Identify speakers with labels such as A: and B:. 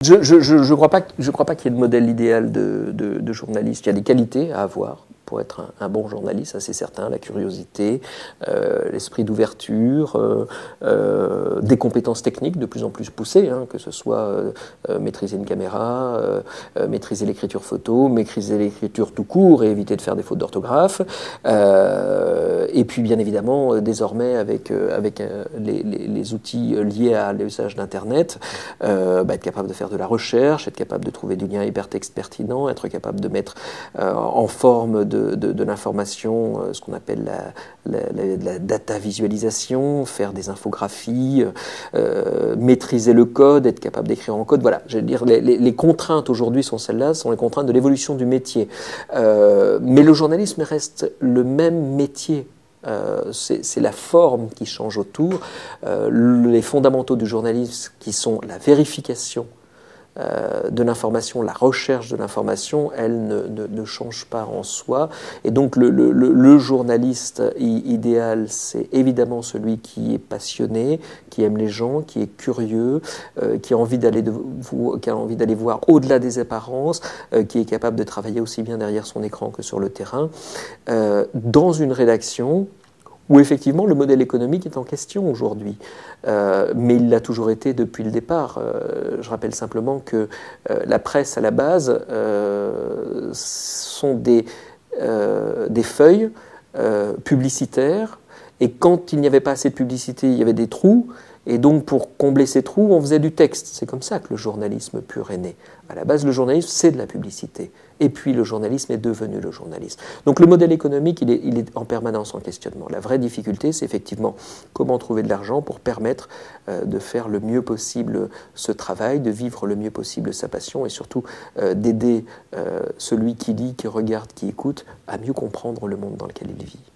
A: Je crois pas, qu'il y ait de modèle idéal de journaliste. Il y a des qualités à avoir pour être un bon journaliste, ça c'est certain, la curiosité, l'esprit d'ouverture, des compétences techniques de plus en plus poussées, hein, que ce soit maîtriser une caméra, maîtriser l'écriture photo, maîtriser l'écriture tout court et éviter de faire des fautes d'orthographe. Et puis bien évidemment, désormais avec les outils liés à l'usage d'Internet, être capable de faire de la recherche, être capable de trouver du lien hypertexte pertinent, être capable de mettre en forme de l'information ce qu'on appelle la data visualisation, faire des infographies, maîtriser le code, être capable d'écrire en code. Voilà, je veux dire, les contraintes aujourd'hui sont celles-là, sont les contraintes de l'évolution du métier. Mais le journalisme reste le même métier. C'est la forme qui change autour. Les fondamentaux du journalisme qui sont la vérification de l'information, la recherche de l'information, elle ne change pas en soi. Et donc le journaliste idéal, c'est évidemment celui qui est passionné, qui aime les gens, qui est curieux, qui a envie d'aller voir au-delà des apparences, qui est capable de travailler aussi bien derrière son écran que sur le terrain, dans une rédaction où effectivement le modèle économique est en question aujourd'hui. Mais il l'a toujours été depuis le départ. Je rappelle simplement que la presse à la base sont des feuilles publicitaires, et quand il n'y avait pas assez de publicité, il y avait des trous, et donc pour combler ces trous, on faisait du texte. C'est comme ça que le journalisme pur est né. À la base, le journalisme, c'est de la publicité. Et puis le journalisme est devenu le journalisme. Donc le modèle économique, il est en permanence en questionnement. La vraie difficulté, c'est effectivement comment trouver de l'argent pour permettre de faire le mieux possible ce travail, de vivre le mieux possible sa passion, et surtout d'aider celui qui lit, qui regarde, qui écoute, à mieux comprendre le monde dans lequel il vit.